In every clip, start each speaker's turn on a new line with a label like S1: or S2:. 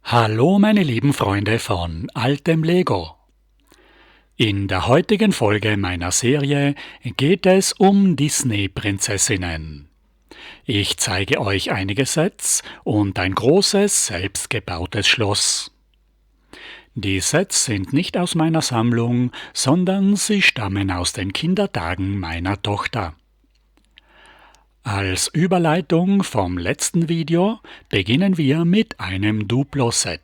S1: Hallo meine lieben Freunde von Altem Lego. In der heutigen Folge meiner Serie geht es um Disney-Prinzessinnen. Ich zeige euch einige Sets und ein großes, selbstgebautes Schloss. Die Sets sind nicht aus meiner Sammlung, sondern sie stammen aus den Kindertagen meiner Tochter. Als Überleitung vom letzten Video beginnen wir mit einem Duplo-Set.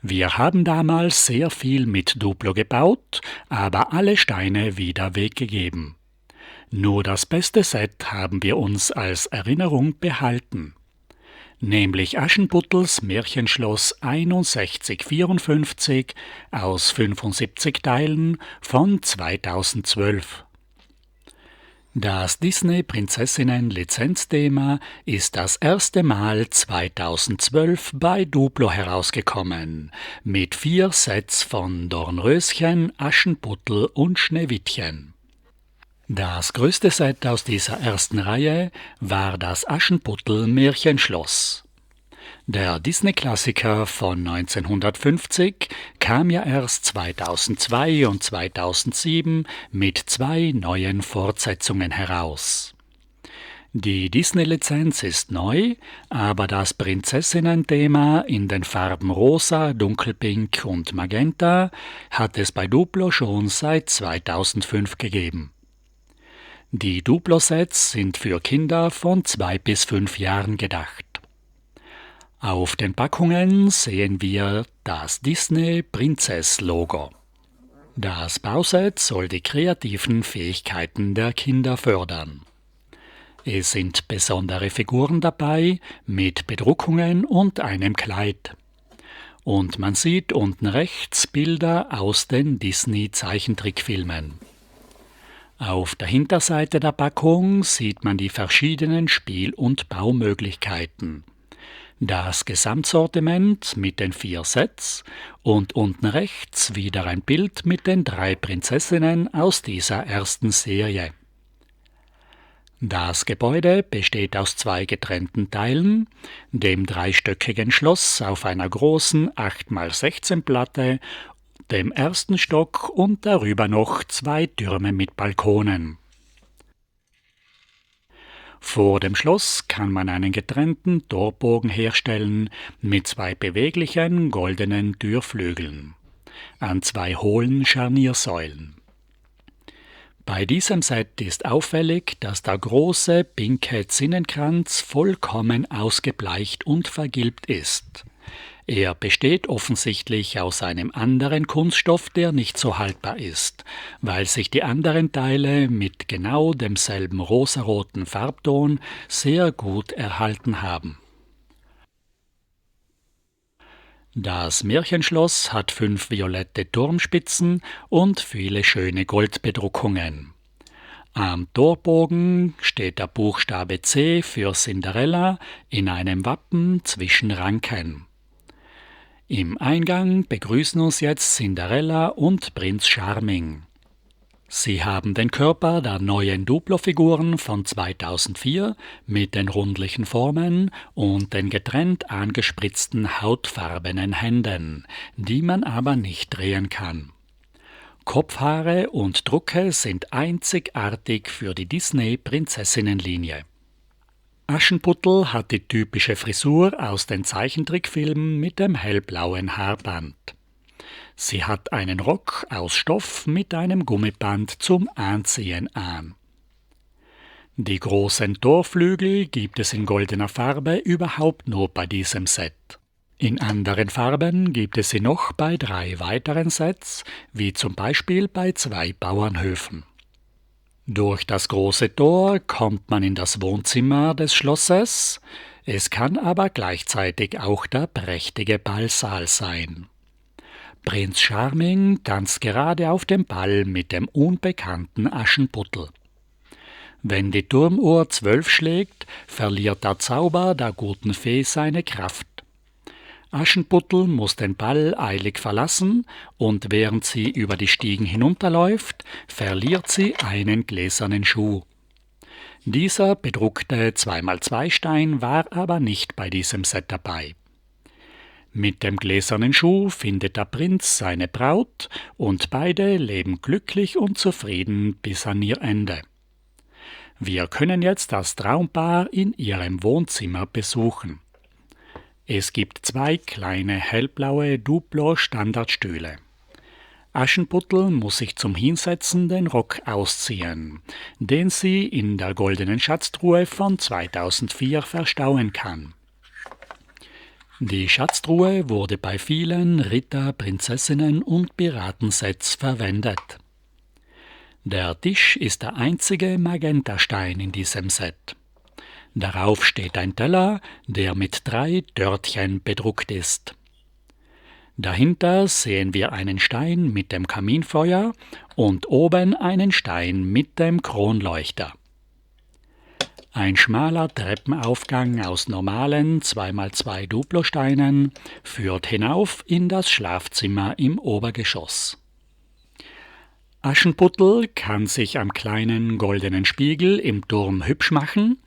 S1: Wir haben damals sehr viel mit Duplo gebaut, aber alle Steine wieder weggegeben. Nur das beste Set haben wir uns als Erinnerung behalten, nämlich Aschenputtels Märchenschloss 6154 aus 75 Teilen von 2012. Das Disney-Prinzessinnen-Lizenzthema ist das erste Mal 2012 bei Duplo herausgekommen, mit 4 Sets von Dornröschen, Aschenputtel und Schneewittchen. Das größte Set aus dieser ersten Reihe war das Aschenputtel-Märchenschloss. Der Disney-Klassiker von 1950 kam ja erst 2002 und 2007 mit 2 neuen Fortsetzungen heraus. Die Disney-Lizenz ist neu, aber das Prinzessinnen-Thema in den Farben Rosa, Dunkelpink und Magenta hat es bei Duplo schon seit 2005 gegeben. Die Duplo-Sets sind für Kinder von 2 bis 5 Jahren gedacht. Auf den Packungen sehen wir das Disney-Prinzess-Logo. Das Bauset soll die kreativen Fähigkeiten der Kinder fördern. Es sind besondere Figuren dabei mit Bedruckungen und einem Kleid. Und man sieht unten rechts Bilder aus den Disney-Zeichentrickfilmen. Auf der Hinterseite der Packung sieht man die verschiedenen Spiel- und Baumöglichkeiten. Das Gesamtsortiment mit den 4 Sets und unten rechts wieder ein Bild mit den 3 Prinzessinnen aus dieser ersten Serie. Das Gebäude besteht aus 2 getrennten Teilen, dem dreistöckigen Schloss auf einer großen 8x16 Platte, dem ersten Stock und darüber noch 2 Türme mit Balkonen. Vor dem Schloss kann man einen getrennten Torbogen herstellen mit 2 beweglichen goldenen Türflügeln an 2 hohlen Scharniersäulen. Bei diesem Set ist auffällig, dass der große pinke Zinnenkranz vollkommen ausgebleicht und vergilbt ist. Er besteht offensichtlich aus einem anderen Kunststoff, der nicht so haltbar ist, weil sich die anderen Teile mit genau demselben rosaroten Farbton sehr gut erhalten haben. Das Märchenschloss hat 5 violette Turmspitzen und viele schöne Goldbedruckungen. Am Torbogen steht der Buchstabe C für Cinderella in einem Wappen zwischen Ranken. Im Eingang begrüßen uns jetzt Cinderella und Prinz Charming. Sie haben den Körper der neuen Duplo-Figuren von 2004 mit den rundlichen Formen und den getrennt angespritzten hautfarbenen Händen, die man aber nicht drehen kann. Kopfhaare und Drucke sind einzigartig für die Disney-Prinzessinnenlinie. Aschenputtel hat die typische Frisur aus den Zeichentrickfilmen mit dem hellblauen Haarband. Sie hat einen Rock aus Stoff mit einem Gummiband zum Anziehen an. Die großen Torflügel gibt es in goldener Farbe überhaupt nur bei diesem Set. In anderen Farben gibt es sie noch bei 3 weiteren Sets, wie zum Beispiel bei 2 Bauernhöfen. Durch das große Tor kommt man in das Wohnzimmer des Schlosses, es kann aber gleichzeitig auch der prächtige Ballsaal sein. Prinz Charming tanzt gerade auf dem Ball mit dem unbekannten Aschenputtel. Wenn die Turmuhr 12 schlägt, verliert der Zauber der guten Fee seine Kraft. Aschenputtel muss den Ball eilig verlassen und während sie über die Stiegen hinunterläuft, verliert sie einen gläsernen Schuh. Dieser bedruckte 2x2 Stein war aber nicht bei diesem Set dabei. Mit dem gläsernen Schuh findet der Prinz seine Braut und beide leben glücklich und zufrieden bis an ihr Ende. Wir können jetzt das Traumpaar in ihrem Wohnzimmer besuchen. Es gibt 2 kleine hellblaue Duplo-Standardstühle. Aschenputtel muss sich zum Hinsetzen den Rock ausziehen, den sie in der goldenen Schatztruhe von 2004 verstauen kann. Die Schatztruhe wurde bei vielen Ritter-, Prinzessinnen- und Piratensets verwendet. Der Tisch ist der einzige Magentastein in diesem Set. Darauf steht ein Teller, der mit 3 Törtchen bedruckt ist. Dahinter sehen wir einen Stein mit dem Kaminfeuer und oben einen Stein mit dem Kronleuchter. Ein schmaler Treppenaufgang aus normalen 2x2 Duplosteinen führt hinauf in das Schlafzimmer im Obergeschoss. Aschenputtel kann sich am kleinen goldenen Spiegel im Turm hübsch machen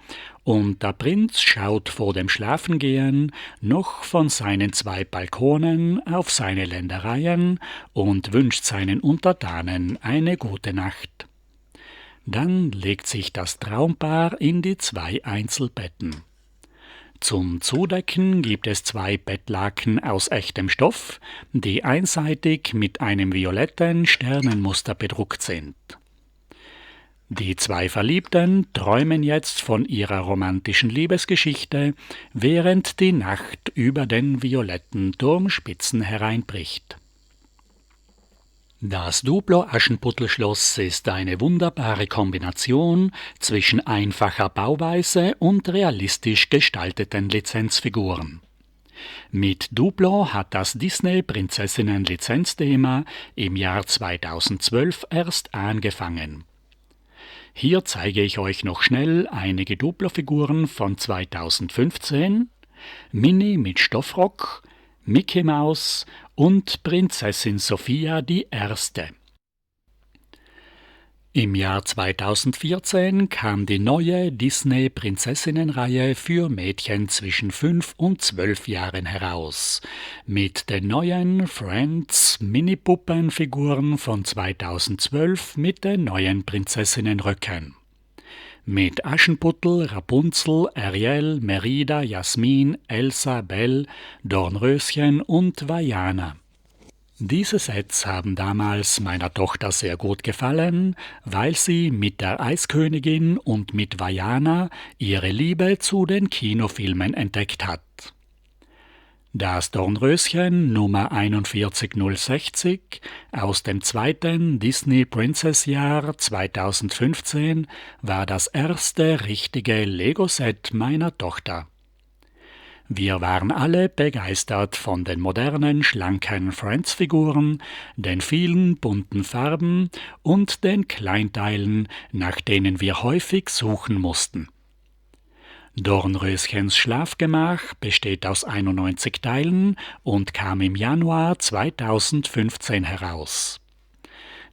S1: und der Prinz schaut vor dem Schlafengehen noch von seinen 2 Balkonen auf seine Ländereien und wünscht seinen Untertanen eine gute Nacht. Dann legt sich das Traumpaar in die 2 Einzelbetten. Zum Zudecken gibt es 2 Bettlaken aus echtem Stoff, die einseitig mit einem violetten Sternenmuster bedruckt sind. Die 2 Verliebten träumen jetzt von ihrer romantischen Liebesgeschichte, während die Nacht über den violetten Turmspitzen hereinbricht. Das Duplo-Aschenputtel-Schloss ist eine wunderbare Kombination zwischen einfacher Bauweise und realistisch gestalteten Lizenzfiguren. Mit Duplo hat das Disney-Prinzessinnen-Lizenzthema im Jahr 2012 erst angefangen. Hier zeige ich euch noch schnell einige Duplo-Figuren von 2015, Minnie mit Stoffrock, Mickey Maus und Prinzessin Sophia die Erste. Im Jahr 2014 kam die neue Disney-Prinzessinnenreihe für Mädchen zwischen 5 und 12 Jahren heraus, mit den neuen Friends Mini-Puppenfiguren von 2012 mit den neuen Prinzessinnenröcken. Mit Aschenputtel, Rapunzel, Ariel, Merida, Jasmin, Elsa, Belle, Dornröschen und Vaiana. Diese Sets haben damals meiner Tochter sehr gut gefallen, weil sie mit der Eiskönigin und mit Vaiana ihre Liebe zu den Kinofilmen entdeckt hat. Das Dornröschen Nummer 41060 aus dem 2. Disney Princess Jahr 2015 war das erste richtige Lego-Set meiner Tochter. Wir waren alle begeistert von den modernen, schlanken Friends-Figuren, den vielen bunten Farben und den Kleinteilen, nach denen wir häufig suchen mussten. Dornröschens Schlafgemach besteht aus 91 Teilen und kam im Januar 2015 heraus.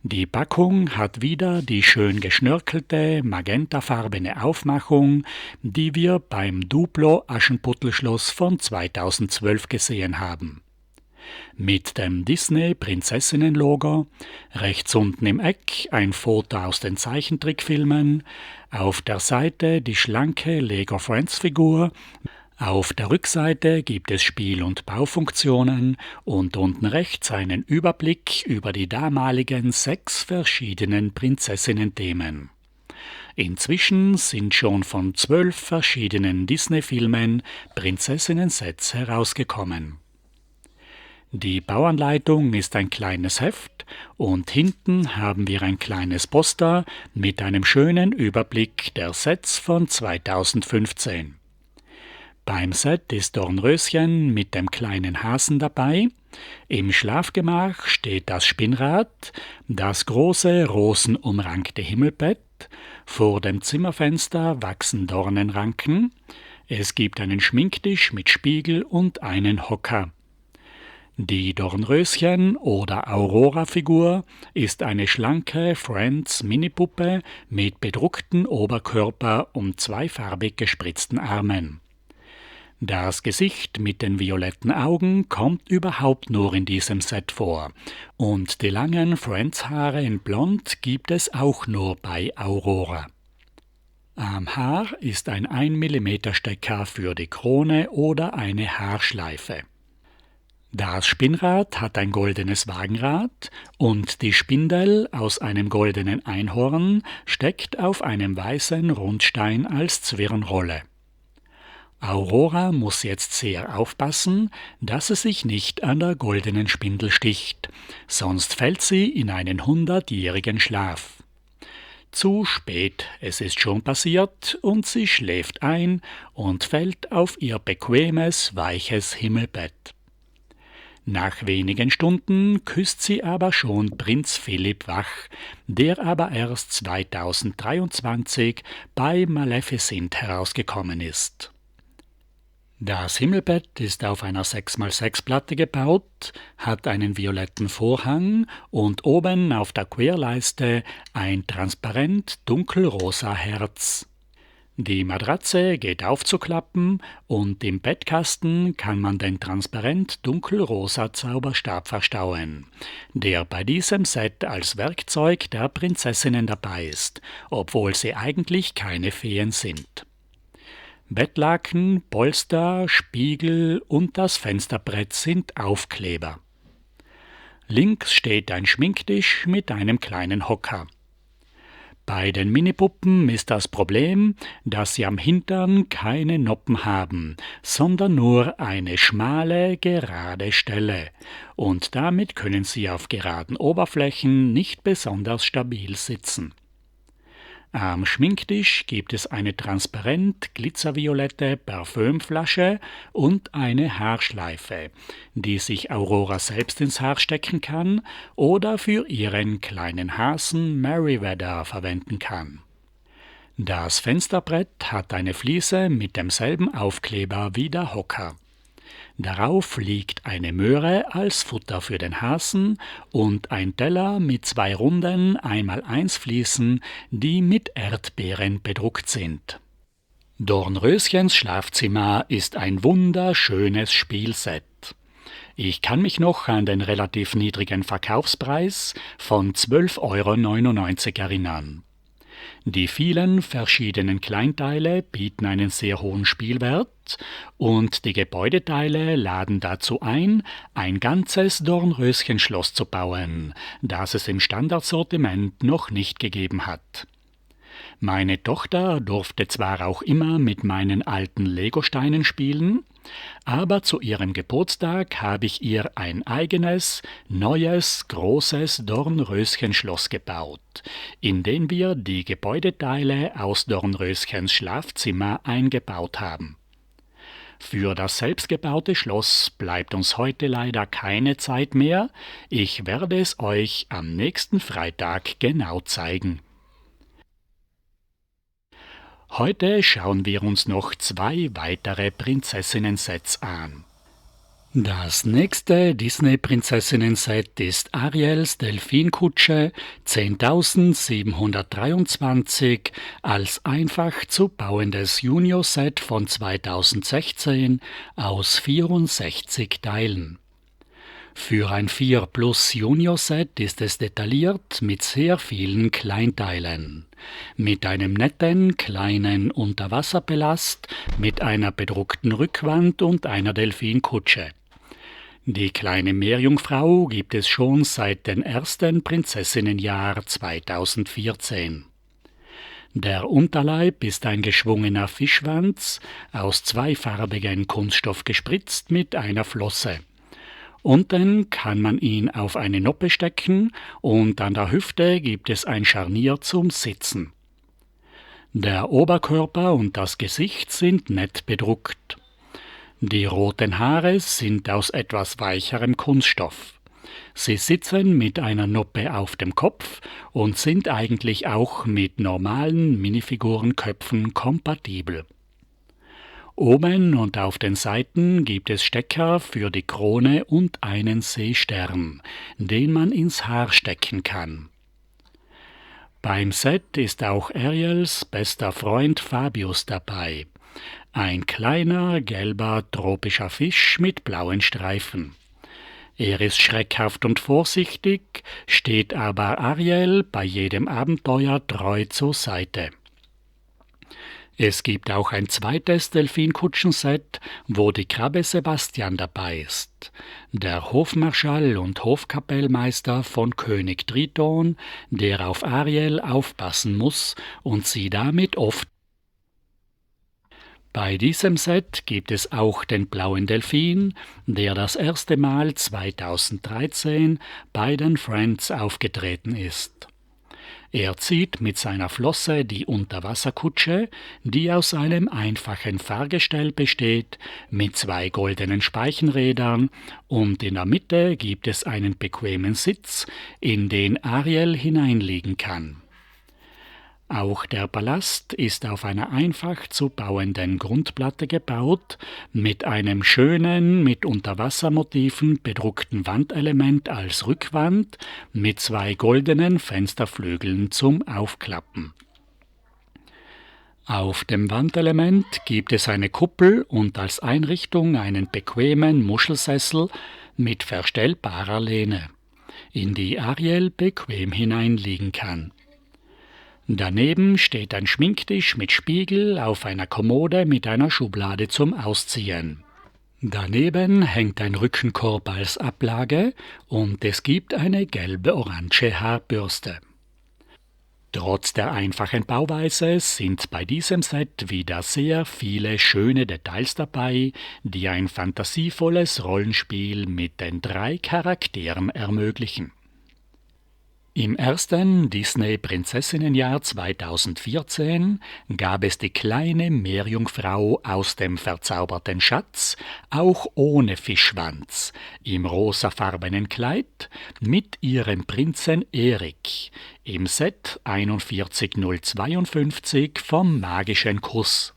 S1: Die Packung hat wieder die schön geschnörkelte, magentafarbene Aufmachung, die wir beim Duplo Aschenputtelschloss von 2012 gesehen haben. Mit dem Disney-Prinzessinnen-Logo, rechts unten im Eck ein Foto aus den Zeichentrickfilmen, auf der Seite die schlanke Lego Friends-Figur, auf der Rückseite gibt es Spiel- und Baufunktionen und unten rechts einen Überblick über die damaligen 6 verschiedenen Prinzessinnen-Themen. Inzwischen sind schon von 12 verschiedenen Disney-Filmen Prinzessinnen-Sets herausgekommen. Die Bauanleitung ist ein kleines Heft und hinten haben wir ein kleines Poster mit einem schönen Überblick der Sets von 2015. Beim Set ist Dornröschen mit dem kleinen Hasen dabei. Im Schlafgemach steht das Spinnrad, das große rosenumrankte Himmelbett, vor dem Zimmerfenster wachsen Dornenranken, es gibt einen Schminktisch mit Spiegel und einen Hocker. Die Dornröschen- oder Aurora-Figur ist eine schlanke Friends-Minipuppe mit bedrucktem Oberkörper und zweifarbig gespritzten Armen. Das Gesicht mit den violetten Augen kommt überhaupt nur in diesem Set vor. Und die langen Friends-Haare in Blond gibt es auch nur bei Aurora. Am Haar ist ein 1 mm Stecker für die Krone oder eine Haarschleife. Das Spinnrad hat ein goldenes Wagenrad und die Spindel aus einem goldenen Einhorn steckt auf einem weißen Rundstein als Zwirnrolle. Aurora muss jetzt sehr aufpassen, dass sie sich nicht an der goldenen Spindel sticht, sonst fällt sie in einen 100-jährigen Schlaf. Zu spät, es ist schon passiert und sie schläft ein und fällt auf ihr bequemes, weiches Himmelbett. Nach wenigen Stunden küsst sie aber schon Prinz Philipp wach, der aber erst 2023 bei Maleficent herausgekommen ist. Das Himmelbett ist auf einer 6x6-Platte gebaut, hat einen violetten Vorhang und oben auf der Querleiste ein transparent dunkelrosa Herz. Die Matratze geht aufzuklappen und im Bettkasten kann man den transparent dunkelrosa Zauberstab verstauen, der bei diesem Set als Werkzeug der Prinzessinnen dabei ist, obwohl sie eigentlich keine Feen sind. Bettlaken, Polster, Spiegel und das Fensterbrett sind Aufkleber. Links steht ein Schminktisch mit einem kleinen Hocker. Bei den Minipuppen ist das Problem, dass sie am Hintern keine Noppen haben, sondern nur eine schmale, gerade Stelle. Und damit können sie auf geraden Oberflächen nicht besonders stabil sitzen. Am Schminktisch gibt es eine transparent glitzerviolette Parfümflasche und eine Haarschleife, die sich Aurora selbst ins Haar stecken kann oder für ihren kleinen Hasen Merryweather verwenden kann. Das Fensterbrett hat eine Fliese mit demselben Aufkleber wie der Hocker. Darauf liegt eine Möhre als Futter für den Hasen und ein Teller mit 2 runden 1x1 Fliesen, die mit Erdbeeren bedruckt sind. Dornröschens Schlafzimmer ist ein wunderschönes Spielset. Ich kann mich noch an den relativ niedrigen Verkaufspreis von 12,99 € erinnern. Die vielen verschiedenen Kleinteile bieten einen sehr hohen Spielwert und die Gebäudeteile laden dazu ein ganzes Dornröschenschloss zu bauen, das es im Standardsortiment noch nicht gegeben hat. Meine Tochter durfte zwar auch immer mit meinen alten Legosteinen spielen, aber zu ihrem Geburtstag habe ich ihr ein eigenes, neues, großes Dornröschenschloss gebaut, in dem wir die Gebäudeteile aus Dornröschens Schlafzimmer eingebaut haben. Für das selbstgebaute Schloss bleibt uns heute leider keine Zeit mehr. Ich werde es euch am nächsten Freitag genau zeigen. Heute schauen wir uns noch 2 weitere Prinzessinnen-Sets an. Das nächste Disney-Prinzessinnen-Set ist Ariels Delfinkutsche 10.723 als einfach zu bauendes Junior-Set von 2016 aus 64 Teilen. Für ein 4+ Junior-Set ist es detailliert mit sehr vielen Kleinteilen. Mit einem netten, kleinen Unterwasserballast, mit einer bedruckten Rückwand und einer Delfinkutsche. Die kleine Meerjungfrau gibt es schon seit dem ersten Prinzessinnenjahr 2014. Der Unterleib ist ein geschwungener Fischschwanz, aus zweifarbigen Kunststoff gespritzt mit einer Flosse. Unten kann man ihn auf eine Noppe stecken und an der Hüfte gibt es ein Scharnier zum Sitzen. Der Oberkörper und das Gesicht sind nett bedruckt. Die roten Haare sind aus etwas weicherem Kunststoff. Sie sitzen mit einer Noppe auf dem Kopf und sind eigentlich auch mit normalen Minifigurenköpfen kompatibel. Oben und auf den Seiten gibt es Stecker für die Krone und einen Seestern, den man ins Haar stecken kann. Beim Set ist auch Ariels bester Freund Fabius dabei. Ein kleiner, gelber, tropischer Fisch mit blauen Streifen. Er ist schreckhaft und vorsichtig, steht aber Ariel bei jedem Abenteuer treu zur Seite. Es gibt auch ein zweites Delfinkutschenset, wo die Krabbe Sebastian dabei ist. Der Hofmarschall und Hofkapellmeister von König Triton, der auf Ariel aufpassen muss und sie damit oft. Bei diesem Set gibt es auch den blauen Delfin, der das erste Mal 2013 bei den Friends aufgetreten ist. Er zieht mit seiner Flosse die Unterwasserkutsche, die aus einem einfachen Fahrgestell besteht, mit 2 goldenen Speichenrädern, und in der Mitte gibt es einen bequemen Sitz, in den Ariel hineinliegen kann. Auch der Palast ist auf einer einfach zu bauenden Grundplatte gebaut, mit einem schönen, mit Unterwassermotiven bedruckten Wandelement als Rückwand, mit 2 goldenen Fensterflügeln zum Aufklappen. Auf dem Wandelement gibt es eine Kuppel und als Einrichtung einen bequemen Muschelsessel mit verstellbarer Lehne, in die Ariel bequem hineinliegen kann. Daneben steht ein Schminktisch mit Spiegel auf einer Kommode mit einer Schublade zum Ausziehen. Daneben hängt ein Rückenkorb als Ablage und es gibt eine gelbe-orange Haarbürste. Trotz der einfachen Bauweise sind bei diesem Set wieder sehr viele schöne Details dabei, die ein fantasievolles Rollenspiel mit den 3 Charakteren ermöglichen. Im ersten Disney-Prinzessinnenjahr 2014 gab es die kleine Meerjungfrau aus dem verzauberten Schatz, auch ohne Fischschwanz, im rosafarbenen Kleid, mit ihrem Prinzen Erik, im Set 41052 vom magischen Kuss.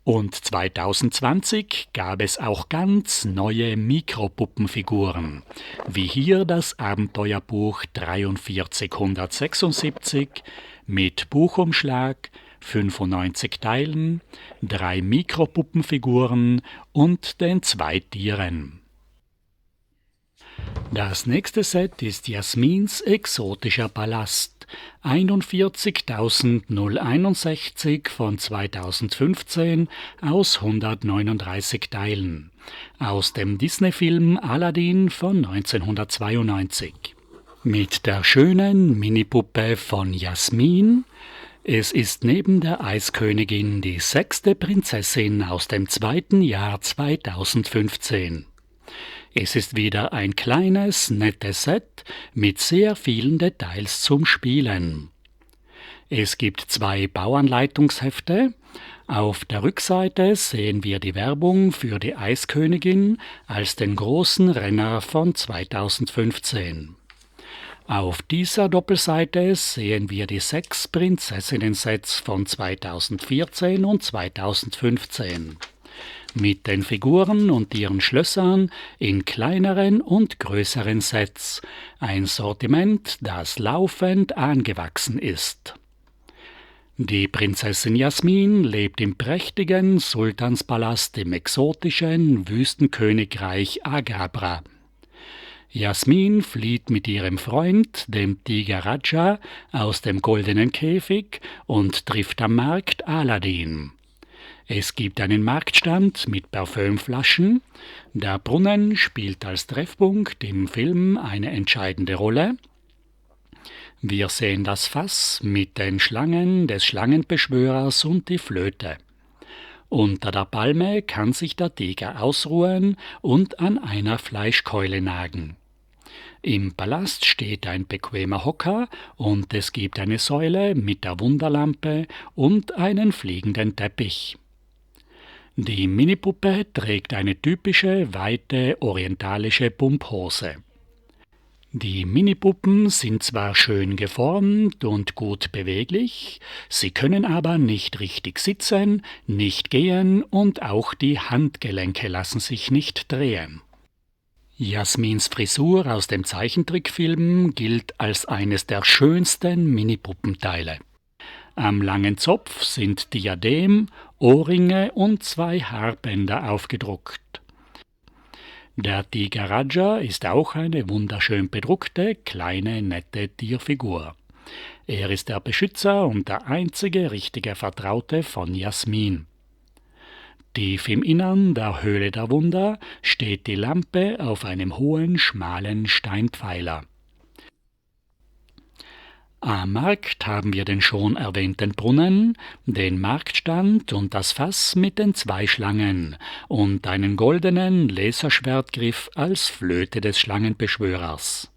S1: Und 2020 gab es auch ganz neue Mikropuppenfiguren, wie hier das Abenteuerbuch 4376 mit Buchumschlag, 95 Teilen, 3 Mikropuppenfiguren und den 2 Tieren. Das nächste Set ist Jasmins exotischer Palast, 41.061 von 2015 aus 139 Teilen, aus dem Disney-Film Aladdin von 1992. Mit der schönen Minipuppe von Jasmin. Es ist neben der Eiskönigin die 6. Prinzessin aus dem 2. Jahr 2015. Es ist wieder ein kleines, nettes Set mit sehr vielen Details zum Spielen. Es gibt 2 Bauanleitungshefte. Auf der Rückseite sehen wir die Werbung für die Eiskönigin als den großen Renner von 2015. Auf dieser Doppelseite sehen wir die 6 Prinzessinnen-Sets von 2014 und 2015. Mit den Figuren und ihren Schlössern in kleineren und größeren Sets, ein Sortiment, das laufend angewachsen ist. Die Prinzessin Jasmin lebt im prächtigen Sultanspalast im exotischen Wüstenkönigreich Agabra. Jasmin flieht mit ihrem Freund, dem Tiger Raja, aus dem goldenen Käfig und trifft am Markt Aladdin. Es gibt einen Marktstand mit Parfümflaschen. Der Brunnen spielt als Treffpunkt im Film eine entscheidende Rolle. Wir sehen das Fass mit den Schlangen des Schlangenbeschwörers und die Flöte. Unter der Palme kann sich der Tiger ausruhen und an einer Fleischkeule nagen. Im Palast steht ein bequemer Hocker und es gibt eine Säule mit der Wunderlampe und einen fliegenden Teppich. Die Minipuppe trägt eine typische, weite, orientalische Pumphose. Die Minipuppen sind zwar schön geformt und gut beweglich, sie können aber nicht richtig sitzen, nicht gehen und auch die Handgelenke lassen sich nicht drehen. Jasmins Frisur aus dem Zeichentrickfilm gilt als eines der schönsten Minipuppenteile. Am langen Zopf sind Diadem Ohrringe und 2 Haarbänder aufgedruckt. Der Tiger Raja ist auch eine wunderschön bedruckte, kleine, nette Tierfigur. Er ist der Beschützer und der einzige richtige Vertraute von Jasmin. Tief im Innern der Höhle der Wunder steht die Lampe auf einem hohen, schmalen Steinpfeiler. Am Markt haben wir den schon erwähnten Brunnen, den Marktstand und das Fass mit den 2 Schlangen und einen goldenen Laserschwertgriff als Flöte des Schlangenbeschwörers.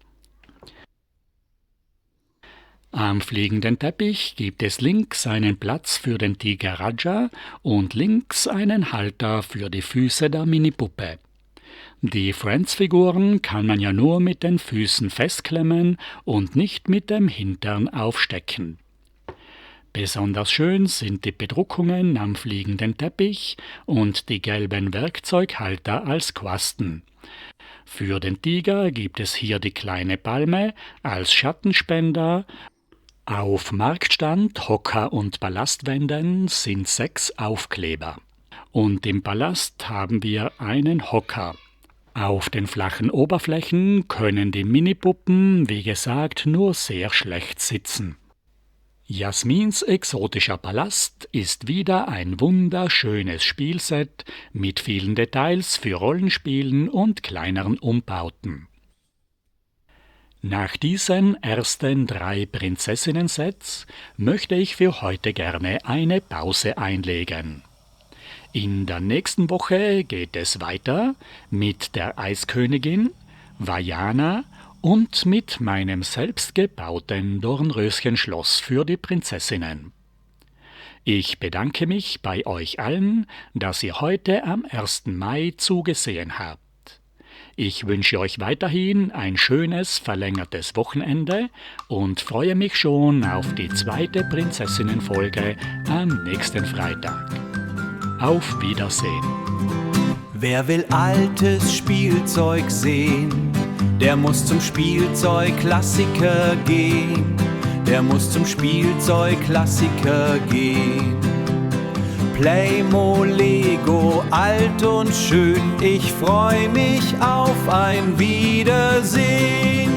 S1: Am fliegenden Teppich gibt es links einen Platz für den Tiger Raja und links einen Halter für die Füße der Minipuppe. Die Friends-Figuren kann man ja nur mit den Füßen festklemmen und nicht mit dem Hintern aufstecken. Besonders schön sind die Bedruckungen am fliegenden Teppich und die gelben Werkzeughalter als Quasten. Für den Tiger gibt es hier die kleine Palme als Schattenspender. Auf Marktstand, Hocker und Palastwänden sind 6 Aufkleber. Und im Palast haben wir einen Hocker. Auf den flachen Oberflächen können die Minipuppen, wie gesagt, nur sehr schlecht sitzen. Jasmins exotischer Palast ist wieder ein wunderschönes Spielset mit vielen Details für Rollenspielen und kleineren Umbauten. Nach diesen ersten 3 Prinzessinnen-Sets möchte ich für heute gerne eine Pause einlegen. In der nächsten Woche geht es weiter mit der Eiskönigin, Vajana und mit meinem selbstgebauten Dornröschenschloss für die Prinzessinnen. Ich bedanke mich bei euch allen, dass ihr heute am 1. Mai zugesehen habt. Ich wünsche euch weiterhin ein schönes, verlängertes Wochenende und freue mich schon auf die 2. Prinzessinnenfolge am nächsten Freitag. Auf Wiedersehen.
S2: Wer will altes Spielzeug sehen, der muss zum Spielzeugklassiker gehen. Der muss zum Spielzeugklassiker gehen. Playmo, Lego, alt und schön, ich freu mich auf ein Wiedersehen.